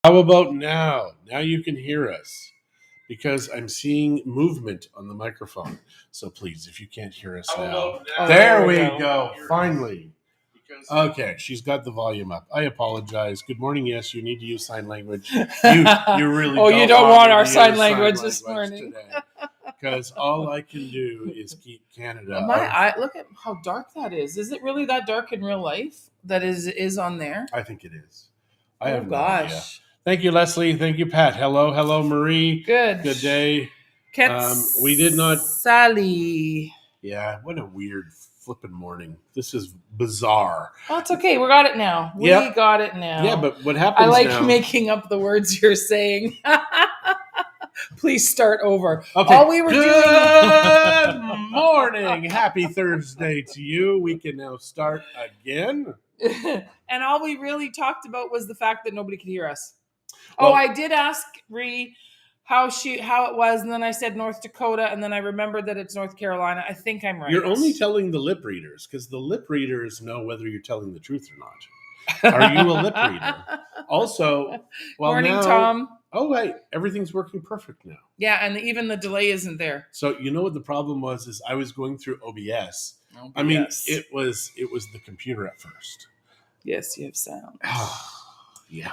How about now? Now you can hear us because I'm seeing movement on the microphone. So please, if you can't hear us now, there we go. Finally. Okay, she's got the volume up. I apologize. Good morning. Yes, you need to use sign language. You really you don't want our sign language this morning. Because all I can do is keep Canada. Look at how dark that is. Is it really that dark in real life? That is on there? I think it is. I have no idea. Thank you, Leslie. Thank you, Pat. Hello, Marie. Good day. We did not. Sally. Yeah, what a weird flipping morning. This is bizarre. Well, it's okay. We got it now. Got it now. Yeah, but what happens? I like making up the words you're saying. Please start over. Okay. All we were Good morning. Happy Thursday to you. We can now start again. And all we really talked about was the fact that nobody could hear us. Well, I did ask Ree how it was, and then I said North Dakota, and then I remembered that it's North Carolina. I think I'm right. You're only telling the lip readers because the lip readers know whether you're telling the truth or not. Are you a lip reader? Also, morning, Tom. Oh, wait, everything's working perfect now. Yeah, and even the delay isn't there. So you know what the problem was is I was going through OBS. I mean, it was the computer at first. Yes, you have sound. Yeah.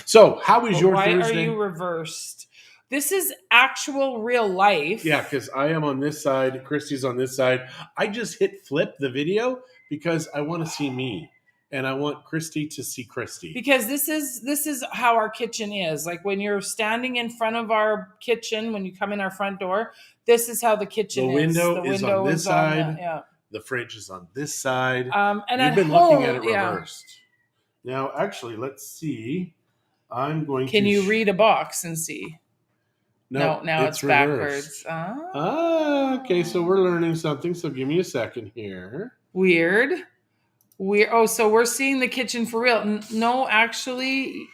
So how was your Thursday? Why are you reversed? This is actual real life. Yeah, because I am on this side. Christie's on this side. I just hit flip the video because I want to see me. And I want Christie to see Christie. Because this is how our kitchen is. Like when you're standing in front of our kitchen, when you come in our front door, this is how the kitchen is. The window is on this side. The fridge is on this side. And you've been looking at it reversed. Now, actually, let's see. Can you read a box and see? No, now it's backwards. Okay, so we're learning something. So give me a second here. Weird. So we're seeing the kitchen for real. No, actually.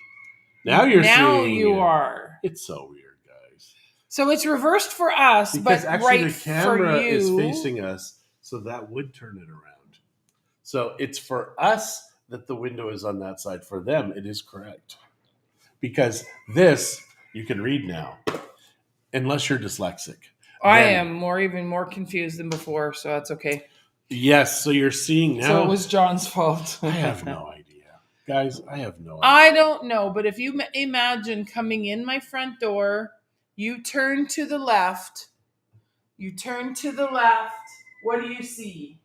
Now you're seeing. Now you are. It's so weird, guys. So it's reversed for us, because but actually the camera is facing us, so that would turn it around. So it's for us that the window is on that side. For them, it is correct. Because this, you can read now, unless you're dyslexic. I am even more confused than before, so that's okay. Yes, so you're seeing now. So it was John's fault. I have no idea. Guys, I have no idea. I don't know, but if you imagine coming in my front door, you turn to the left. What do you see?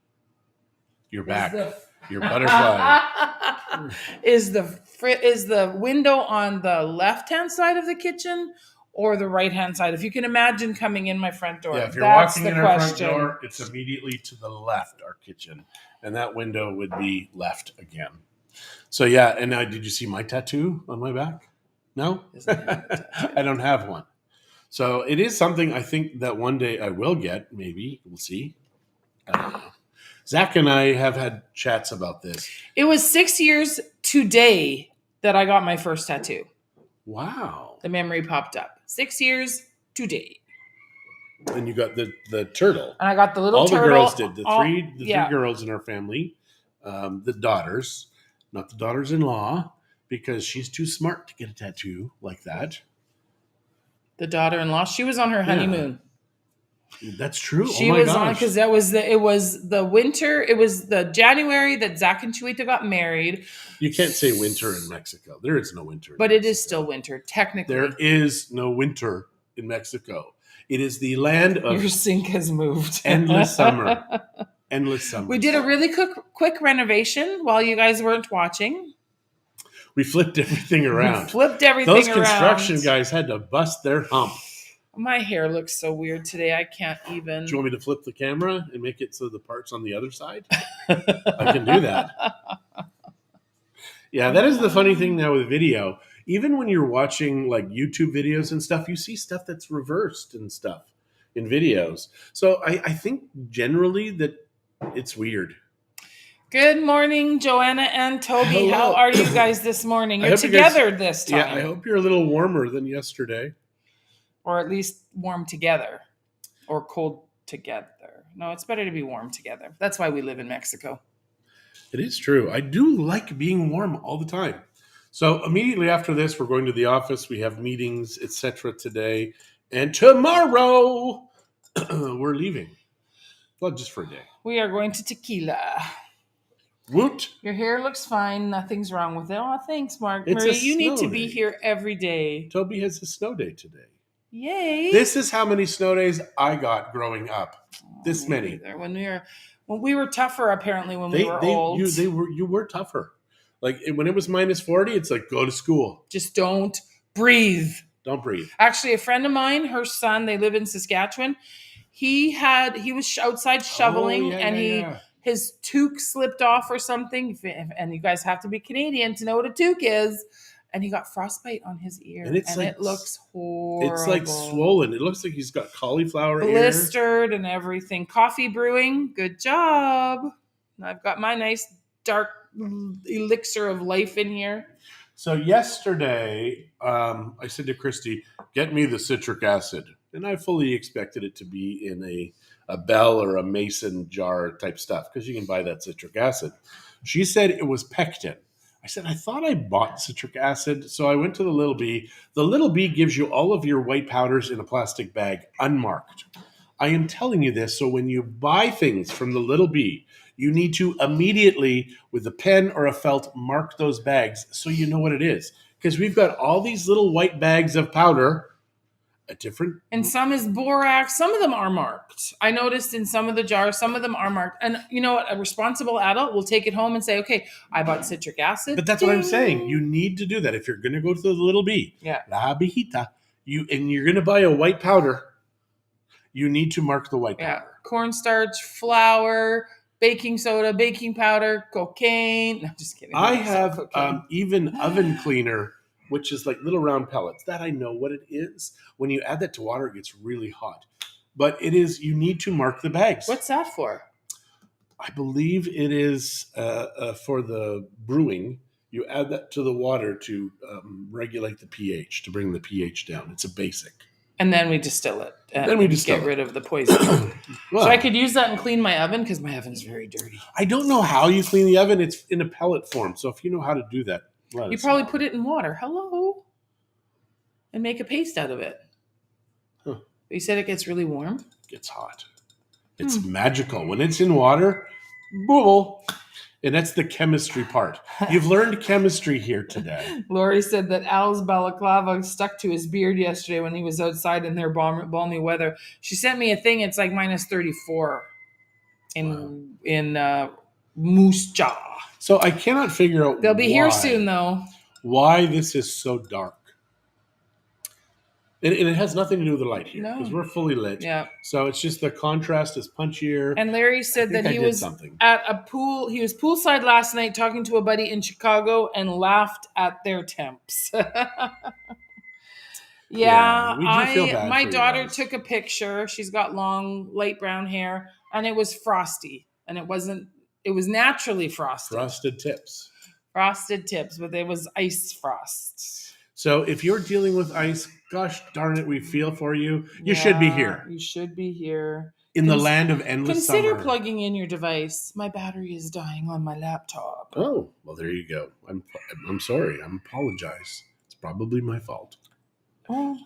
Your back. Your butterfly. Is the window on the left-hand side of the kitchen or the right-hand side? If you can imagine coming in my front door. Yeah, if you're walking in our front door, it's immediately to the left, our kitchen. And that window would be left again. So yeah, and now did you see my tattoo on my back? No? I don't have one. So it is something I think that one day I will get, maybe. We'll see. I don't know. Zach and I have had chats about this. It was 6 years today that I got my first tattoo. Wow. The memory popped up. 6 years today. And you got the turtle. And I got the little turtle. All the girls did. The three girls in our family. The daughters. Not the daughters-in-law. Because she's too smart to get a tattoo like that. The daughter-in-law. She was on her honeymoon. That's true. She was on because it was the winter. It was the January that Zach and Chuita got married. You can't say winter in Mexico. There is no winter. But it is still winter, technically. There is no winter in Mexico. It is the land of... Your sink has moved. Endless summer. Endless summer. We did a really quick renovation while you guys weren't watching. We flipped everything around. Those construction guys had to bust their hump. My hair looks so weird today. I can't even. Do you want me to flip the camera and make it so the part's on the other side? I can do that. Yeah, that is the funny thing now with video. Even when you're watching like YouTube videos and stuff, you see stuff that's reversed and stuff in videos. So I think generally that it's weird. Good morning, Joanna and Toby. Hello. How are you guys this morning? You're together this time. Yeah, I hope you're a little warmer than yesterday. Or at least warm together. Or cold together. No, it's better to be warm together. That's why we live in Mexico. It is true. I do like being warm all the time. So immediately after this, we're going to the office. We have meetings, etc. today. And tomorrow, we're leaving. Well, just for a day. We are going to Tequila. Woot! Your hair looks fine. Nothing's wrong with it. Oh, thanks, Mark. It's Marie, a you need to snow be day. here every day. Toby has a snow day today. Yay! This is how many snow days I got growing up. This many. Either. When we were tougher, apparently, when we were old. You were tougher. Like when it was minus 40, it's like go to school. Just don't breathe. Don't breathe. Actually, a friend of mine, her son, they live in Saskatchewan. He was outside shoveling, his toque slipped off or something. And you guys have to be Canadian to know what a toque is. And he got frostbite on his ear, and it looks horrible. It's like swollen. It looks like he's got cauliflower blistered and everything. Coffee brewing, good job. I've got my nice dark elixir of life in here. So yesterday, I said to Christie, "Get me the citric acid," and I fully expected it to be in a Bell or a Mason jar type stuff because you can buy that citric acid. She said it was pectin. I said, I thought I bought citric acid. So I went to the Little B. The Little B gives you all of your white powders in a plastic bag, unmarked. I am telling you this, so when you buy things from the Little B, you need to immediately, with a pen or a felt, mark those bags so you know what it is. Because we've got all these little white bags of powder. And some is borax. Some of them are marked. I noticed in some of the jars, some of them are marked. And you know what? A responsible adult will take it home and say, okay, I bought citric acid. But that's what I'm saying. You need to do that. If you're going to go to the Little B, La Bijita, and you're going to buy a white powder, you need to mark the white powder. Cornstarch, flour, baking soda, baking powder, cocaine. No, just kidding. I have even oven cleaner, which is like little round pellets. That I know what it is. When you add that to water, it gets really hot. But it is, you need to mark the bags. What's that for? I believe it is for the brewing. You add that to the water to regulate the pH, to bring the pH down. It's a basic. And then we distill it. And get rid of the poison. Well, so I could use that and clean my oven because my oven's very dirty. I don't know how you clean the oven. It's in a pellet form. So if you know how to do that, you probably put it in water. Hello. And make a paste out of it. Huh. You said it gets really warm? It gets hot. It's magical. When it's in water, bubble. And that's the chemistry part. You've learned chemistry here today. Lori said that Al's balaclava stuck to his beard yesterday when he was outside in their balmy weather. She sent me a thing. It's like minus 34 in Moose Jaw. So I cannot figure out They'll be here soon, though. Why this is so dark. And it has nothing to do with the light here because we're fully lit. Yeah. So it's just the contrast is punchier. And Larry said that he was at a pool. He was poolside last night talking to a buddy in Chicago and laughed at their temps. My daughter took a picture. She's got long, light brown hair, and it was frosty. And it was naturally frosted. Frosted tips. Frosted tips, but it was ice frost. So if you're dealing with ice, gosh darn it, we feel for you. You should be here. You should be here. In the land of endless summer. Consider plugging in your device. My battery is dying on my laptop. Oh, well, there you go. I'm sorry. I apologize. It's probably my fault. Oh.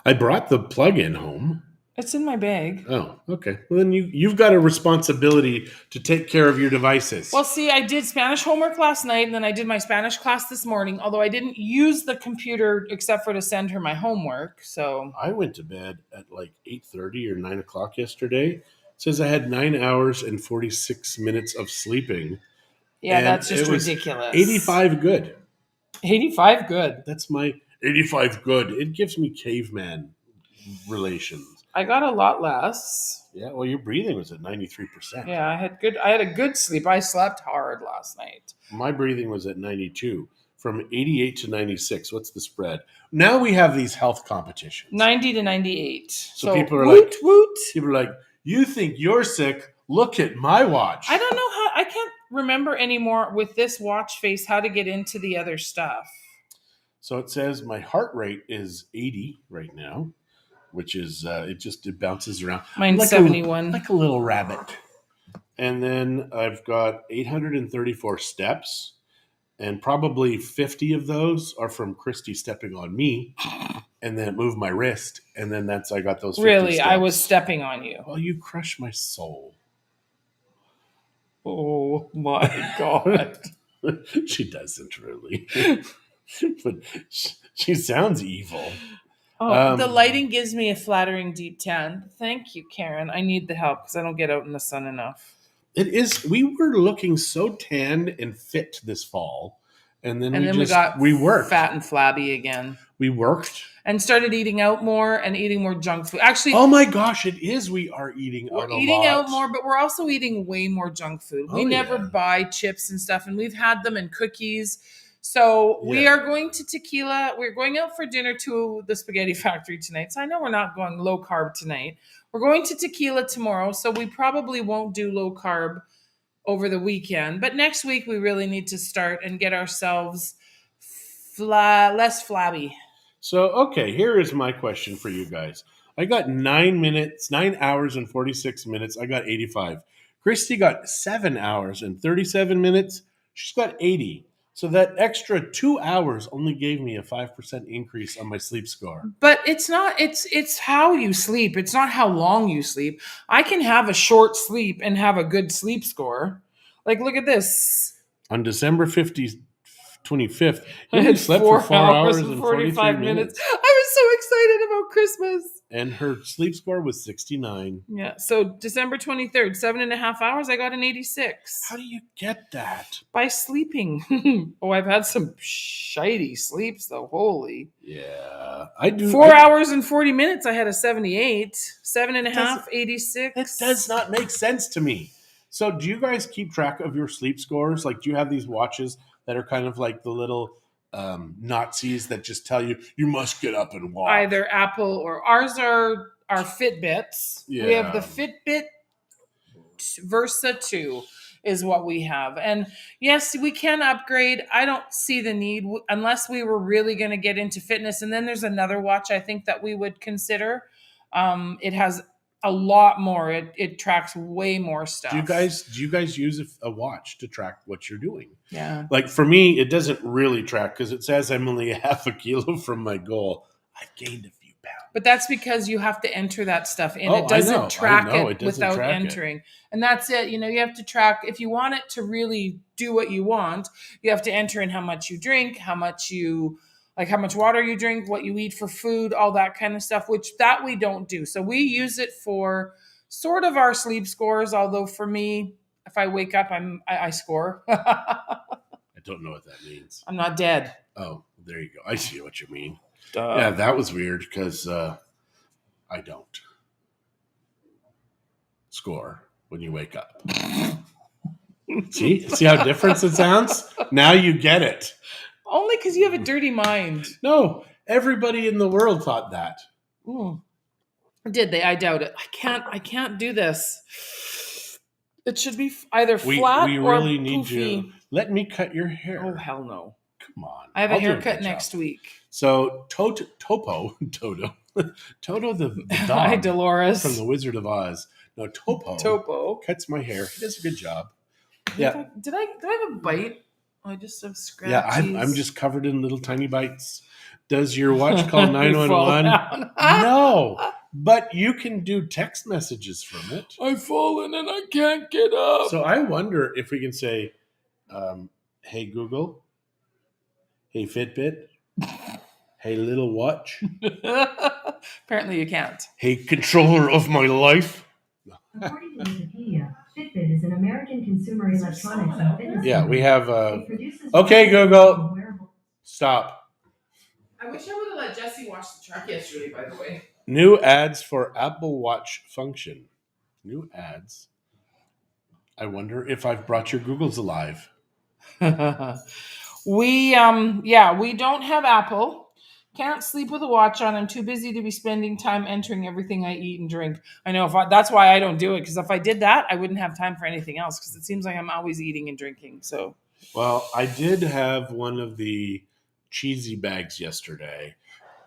I brought the plug-in home. It's in my bag. Oh, okay. Well, then you've got a responsibility to take care of your devices. Well, see, I did Spanish homework last night, and then I did my Spanish class this morning, although I didn't use the computer except for to send her my homework. So I went to bed at like 8:30 or 9 o'clock yesterday. It says I had 9 hours and 46 minutes of sleeping. Yeah, that's just ridiculous. 85 good. 85 good. That's my 85 good. It gives me caveman relations. I got a lot less. Yeah, well, your breathing was at 93%. Yeah, I had a good sleep. I slept hard last night. My breathing was at 92. From 88 to 96. What's the spread? Now we have these health competitions. 90 to 98. So people are like, people are like, you think you're sick? Look at my watch. I don't know how. I can't remember anymore with this watch face how to get into the other stuff. So it says my heart rate is 80 right now. Which is, it bounces around. Mine's like 71. Like a little rabbit. And then I've got 834 steps. and probably 50 of those are from Christie stepping on me, and then it moved my wrist, and then I got those 50 Really, steps. I was stepping on you. Oh, you crushed my soul. Oh my God. She doesn't really. But she sounds evil. Oh, the lighting gives me a flattering deep tan. Thank you, Karen. I need the help because I don't get out in the sun enough. It is. We were looking so tanned and fit this fall, and then we worked. Fat and flabby again. We worked and started eating out more and eating more junk food. Actually, oh my gosh, it is. We are eating out a lot. We're eating out more, but we're also eating way more junk food. We never buy chips and stuff, and we've had them in cookies. So we are going to Tequila. We're going out for dinner to the Spaghetti Factory tonight. So I know we're not going low carb tonight. We're going to Tequila tomorrow. So we probably won't do low carb over the weekend. But next week, we really need to start and get ourselves less flabby. So, okay, here is my question for you guys. I got 9 hours and 46 minutes. I got 85. Christie got 7 hours and 37 minutes. She's got 80. So that extra 2 hours only gave me a 5% increase on my sleep score. But it's not, it's how you sleep. It's not how long you sleep. I can have a short sleep and have a good sleep score. Like, look at this. On December 25th, you only slept for 4 hours and 45 minutes. I was so excited about Christmas. And her sleep score was 69. Yeah. So December 23rd, 7.5 hours, I got an 86. How do you get that? By sleeping. Oh, I've had some shitey sleeps though. Holy. Yeah. I do. 4 hours and 40 minutes, I had a 78. 7.5, 86. That does not make sense to me. So do you guys keep track of your sleep scores? Like, do you have these watches that are kind of like the little Nazis that just tell you must get up and walk? Either Apple or ours are Fitbits. Yeah. We have the Fitbit Versa 2 is what we have. And yes, we can upgrade. I don't see the need unless we were really going to get into fitness. And then there's another watch I think that we would consider. It has a lot more. It tracks way more stuff. Do you guys use a watch to track what you're doing? Yeah. Like for me, it doesn't really track because it says I'm only half a kilo from my goal. I gained a few pounds. But that's because you have to enter that stuff in. It doesn't track it without entering. And that's it. You know, you have to track. If you want it to really do what you want, you have to enter in how much you drink, how much water you drink, what you eat for food, all that kind of stuff, which that we don't do. So we use it for sort of our sleep scores. Although for me, if I wake up, I score. I don't know what that means. I'm not dead. Oh, there you go. I see what you mean. Duh. Yeah, that was weird because I don't score when you wake up. See how different it sounds? Now you get it. Only because you have a dirty mind. No, everybody in the world thought that. Did they? I doubt it. I can't do this. It should be either flat we or really need poofy. you. Let me cut your hair. Oh, hell no. Come on. I have a haircut next week. So Toto the dog Hi, Dolores. from the Wizard of Oz. No, Topo cuts my hair. He does a good job. Yeah. Did I have a bite? Oh, I just have scratches. Yeah, I'm just covered in little tiny bites. Does your watch call 911? No, but you can do text messages from it. I've fallen and I can't get up. So I wonder if we can say, hey, Google. Hey, Fitbit. Hey, little watch. Apparently you can't. Hey, controller of my life. According to Wikipedia, Fitbit is an American consumer electronics and fitness. Yeah, we have. Okay, Google. Stop. I wish I would have let Jesse watch the track yesterday, by the way. New ads for Apple Watch function. New ads. I wonder if I've brought your Googles alive. We don't have Apple. Can't sleep with a watch on. I'm too busy to be spending time entering everything I eat and drink. I know that's why I don't do it, because if I did that, I wouldn't have time for anything else, because it seems like I'm always eating and drinking. So, well, I did have one of the cheesy bags yesterday,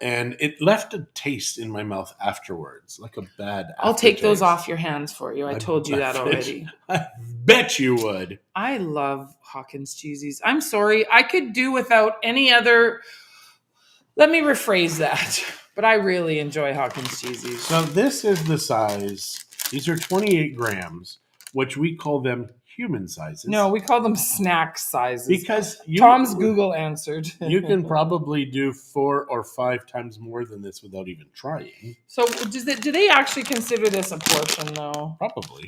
and it left a taste in my mouth afterwards, like a bad I'll take those aftertaste. off your hands for you. I told you that already. I bet you would. I love Hawkins Cheesies. I'm sorry. I could do without any other. Let me rephrase that. But I really enjoy Hawkins Cheesies. So this is the size. These are 28 grams, which we call them human sizes. No, we call them snack sizes. Because Tom's Google answered. You can probably do 4 or 5 times more than this without even trying. So do they actually consider this a portion, though? Probably.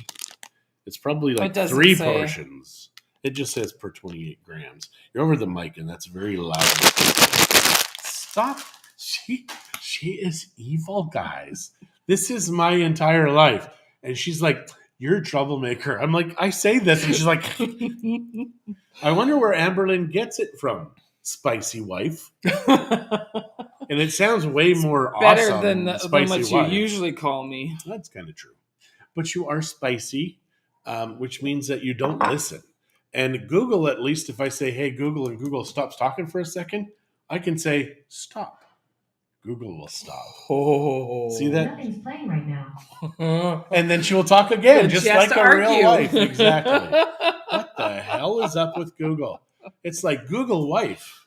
It's probably like It doesn't 3 say. portions. It just says per 28 grams. You're over the mic, and that's very loud. Stop. She is evil, guys. This is my entire life. And she's like, you're a troublemaker. I'm like, I say this. And she's like, I wonder where Amberlynn gets it from. Spicy wife. And it sounds way more better awesome than spicy what wife. you usually call me. That's kind of true. But you are spicy, which means that you don't listen. And Google, at least if I say, hey, Google, and Google stops talking for a second, I can say, stop. Google will stop. Oh. See that? Nothing's playing right now. And then she will talk again, Then just she has like to a real argue. life. Exactly. What the hell is up with Google? It's like Google wife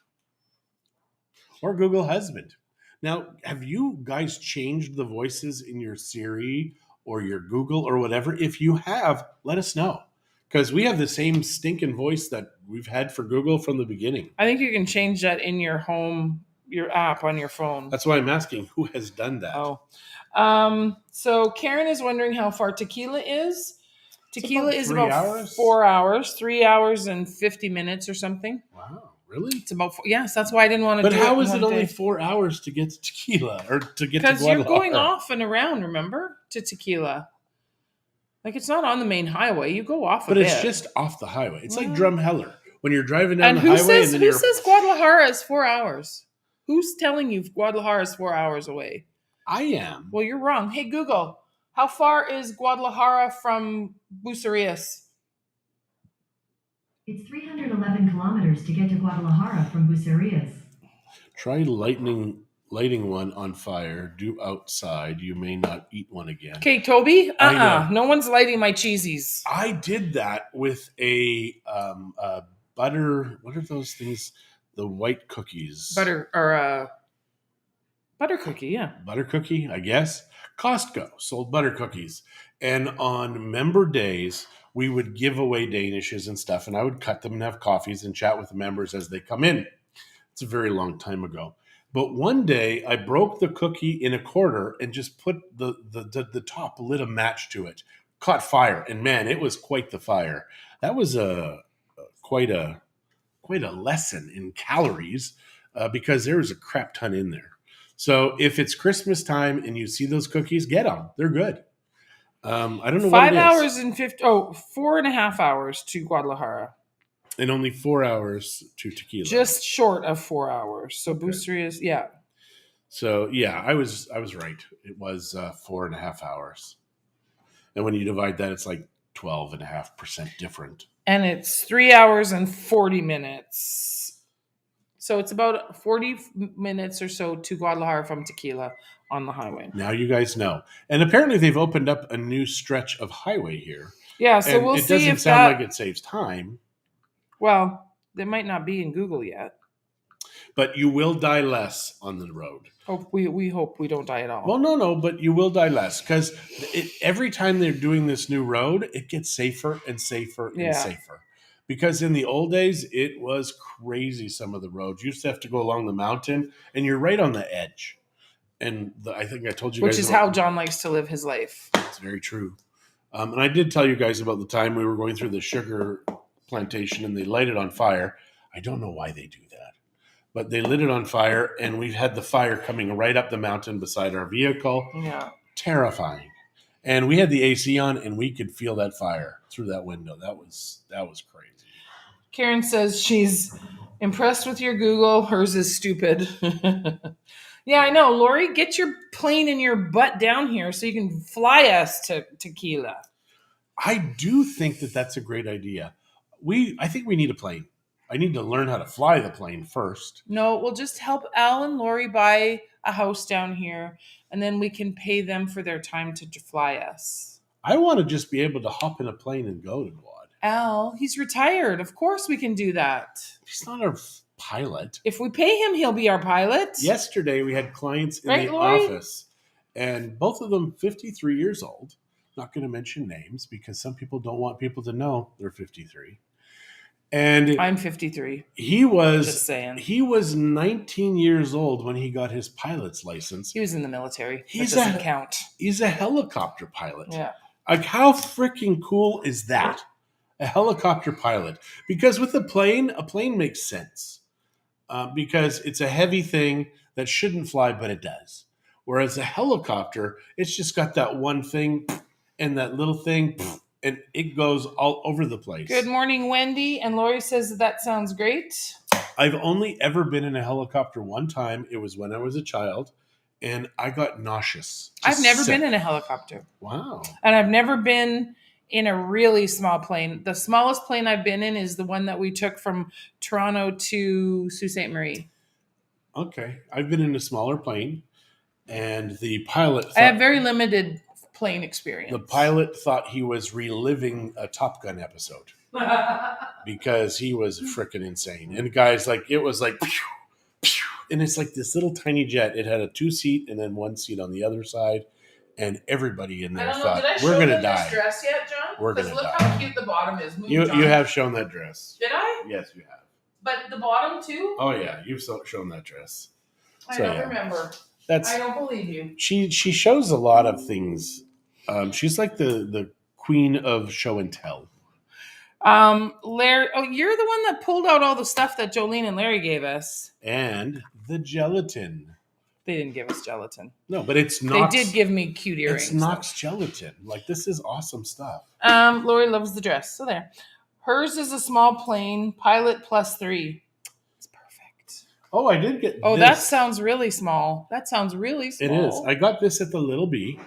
or Google husband. Now, have you guys changed the voices in your Siri or your Google or whatever? If you have, let us know. Because we have the same stinking voice that we've had for Google from the beginning. I think you can change that in your home, your app on your phone. That's why I'm asking who has done that. Oh. So Karen is wondering how far Tequila is. Tequila is 3 about hours? 4 hours, 3 hours and 50 minutes or something. Wow, really? It's about yes. That's why I didn't want to. But do how it is in it one only day. 4 hours to get to Tequila or to get to Because you're going Guadalajara? off and around, remember, to Tequila. Like it's not on the main highway. You go off a But bit. it's just off the highway. It's like Well. Drumheller. When you're driving down And the who highway says and then who says Guadalajara is 4 hours? Who's telling you Guadalajara is 4 hours away? I am. Well, you're wrong. Hey Google, how far is Guadalajara from Bucerias? It's 311 kilometers to get to Guadalajara from Bucerias. Try lighting one on fire. Do outside. You may not eat one again. Okay, Toby. I know. No one's lighting my cheesies. I did that with a butter. What are those things? The white cookies. Butter cookie, yeah. Butter cookie, I guess. Costco sold butter cookies. And on member days, we would give away Danishes and stuff, and I would cut them and have coffees and chat with the members as they come in. It's a very long time ago. But one day, I broke the cookie in a quarter and just put the top, lit a match to it. Caught fire, and man, it was quite the fire. That was quite a lesson in calories because there was a crap ton in there. So if it's Christmas time and you see those cookies, get them. They're good. I don't know 5 what it hours is. and 4.5 hours to Guadalajara. And only 4 hours to Tequila. Just short of 4 hours. So Bucerias, yeah. So yeah, I was right. It was 4.5 hours. And when you divide that, it's like 12.5% different. And it's 3 hours and 40 minutes. So it's about 40 minutes or so to Guadalajara from Tequila on the highway. Now you guys know. And apparently they've opened up a new stretch of highway here. Yeah, so and we'll it see doesn't if sound that... like it saves time. Well, they might not be in Google yet. But you will die less on the road. We hope we don't die at all. Well, no, but you will die less because every time they're doing this new road, it gets safer and safer and safer. Because in the old days, it was crazy. Some of the roads you used to have to go along the mountain, and you're right on the edge. And I think I told you guys, which is how John likes to live his life. It's very true. And I did tell you guys about the time we were going through the sugar plantation and they light it on fire. I don't know why they do that, but they lit it on fire, and we've had the fire coming right up the mountain beside our vehicle. Yeah. Terrifying. And we had the AC on, and we could feel that fire through that window. That was crazy. Karen says she's impressed with your Google. Hers is stupid. Yeah, I know. Lori, get your plane and your butt down here so you can fly us to Tequila. I do think that that's a great idea. I think we need a plane. I need to learn how to fly the plane first. No, we'll just help Al and Lori buy a house down here, and then we can pay them for their time to fly us. I want to just be able to hop in a plane and go to Guad. Al, he's retired. Of course we can do that. He's not our pilot. If we pay him, he'll be our pilot. Yesterday, we had clients in Right, the Lori? office, and both of them 53 years old. Not going to mention names because some people don't want people to know they're 53. And I'm 53. he was Just saying. he was 19 years old when he got his pilot's license. He was in the military. That He's doesn't count. He's a helicopter pilot. Yeah. Like, how freaking cool is that? A helicopter pilot. Because with a plane makes sense. Because it's a heavy thing that shouldn't fly, but it does. Whereas a helicopter, it's just got that one thing and that little thing, and it goes all over the place. Good morning, Wendy. And Lori says that sounds great. I've only ever been in a helicopter one time. It was when I was a child, and I got nauseous. I've never been in a helicopter. Wow. And I've never been in a really small plane. The smallest plane I've been in is the one that we took from Toronto to Sault Ste. Marie. Okay. I've been in a smaller plane, and the pilot I have very limited plane experience. the pilot thought he was reliving a Top Gun episode because he was freaking insane. And guys, like, it was like, pew, pew, and it's like this little tiny jet. It had a 2-seat and then 1 seat on the other side. And everybody in there thought, we're going to die. Dress yet, John? We're gonna look die. how cute the bottom is. Move, You John. have shown that dress. Did I? Yes, you have. But the bottom too? Oh, yeah. You've shown that dress. I So, don't yeah. remember. That's I don't believe you. she shows a lot of things. She's like the queen of show and tell. Larry, you're the one that pulled out all the stuff that Jolene and Larry gave us. And the gelatin. They didn't give us gelatin. No, but it's Knox. They did give me cute earrings. It's Knox gelatin. Like, this is awesome stuff. Lori loves the dress. So there. Hers is a small plane, pilot +3. It's perfect. Oh, I did get Oh, this. that sounds really small. That sounds really small. It is. I got this at the Little B.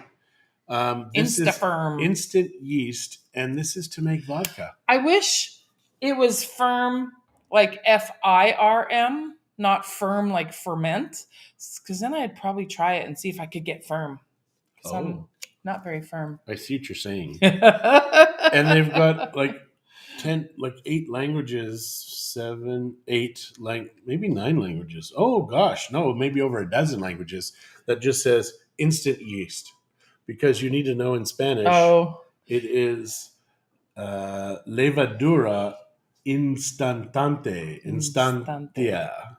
This is Instafirm. instant yeast, and this is to make vodka. I wish it was firm like FIRM, not firm like ferment, because then I'd probably try it and see if I could get firm. Because I'm not very firm. I see what you're saying. And they've got like 8 languages, 7, 8, maybe 9 languages. Oh gosh, no, maybe over a dozen languages that just says instant yeast. Because you need to know in Spanish, it is levadura instantia.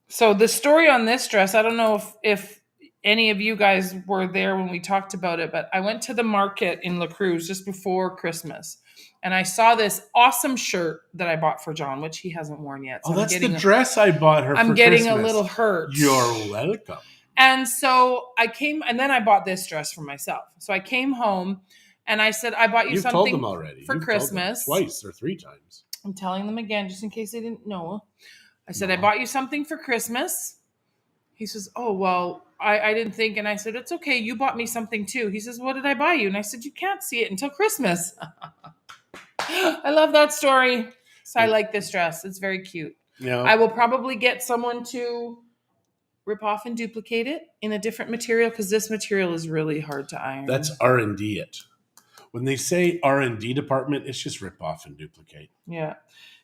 So the story on this dress, I don't know if any of you guys were there when we talked about it, but I went to the market in La Cruz just before Christmas, and I saw this awesome shirt that I bought for John, which he hasn't worn yet. So that's the dress I bought her. I'm for getting Christmas. a little hurt. You're welcome. And so I came, and then I bought this dress for myself. So I came home, and I said, I bought you You've something told them already. for Christmas. Twice or 3 times. I'm telling them again, just in case they didn't know. I said, I bought you something for Christmas. He says, oh, well, I didn't think. And I said, it's okay. You bought me something too. He says, what did I buy you? And I said, you can't see it until Christmas. I love that story. So I like this dress. It's very cute. Yeah. I will probably get someone to rip off and duplicate it in a different material because this material is really hard to iron. That's R&D it. When they say R&D department, it's just rip off and duplicate. Yeah.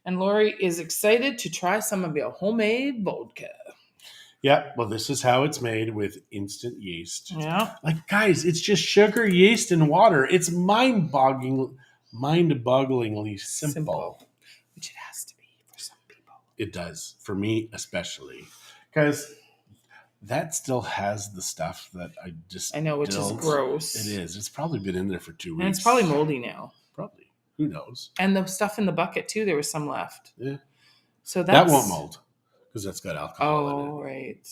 And Lori is excited to try some of your homemade vodka. Yeah, well, this is how it's made with instant yeast. Yeah. Like, guys, it's just sugar, yeast, and water. It's mind-bogglingly simple. Which it has to be for some people. It does, for me especially. Because that still has the stuff that I know, which is gross. It is. It's probably been in there for 2 weeks. And it's probably moldy now. Probably. Who knows? And the stuff in the bucket, too, there was some left. Yeah. So that won't mold because that's got alcohol in it. Oh, right.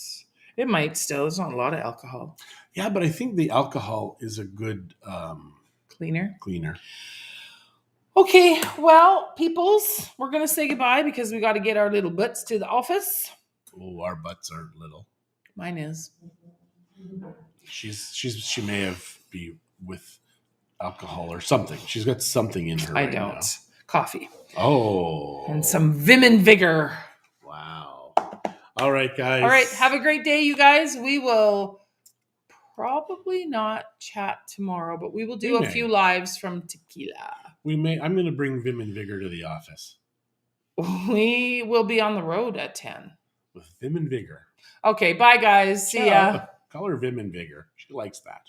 It might still. There's not a lot of alcohol. Yeah, but I think the alcohol is a good cleaner. Okay, well, peoples, we're going to say goodbye because we got to get our little butts to the office. Oh, our butts are little. Mine is. She may have be with alcohol or something. She's got something in her. I right don't. now. coffee Oh. and some vim and vigor. Wow. All right, guys. All right. Have a great day, you guys. We will probably not chat tomorrow, but we will do a few lives from Tequila. I'm going to bring Vim and Vigor to the office. We will be on the road at 10. With Vim and Vigor. Okay. Bye, guys. See ya. Call her Vim and Vigor. She likes that.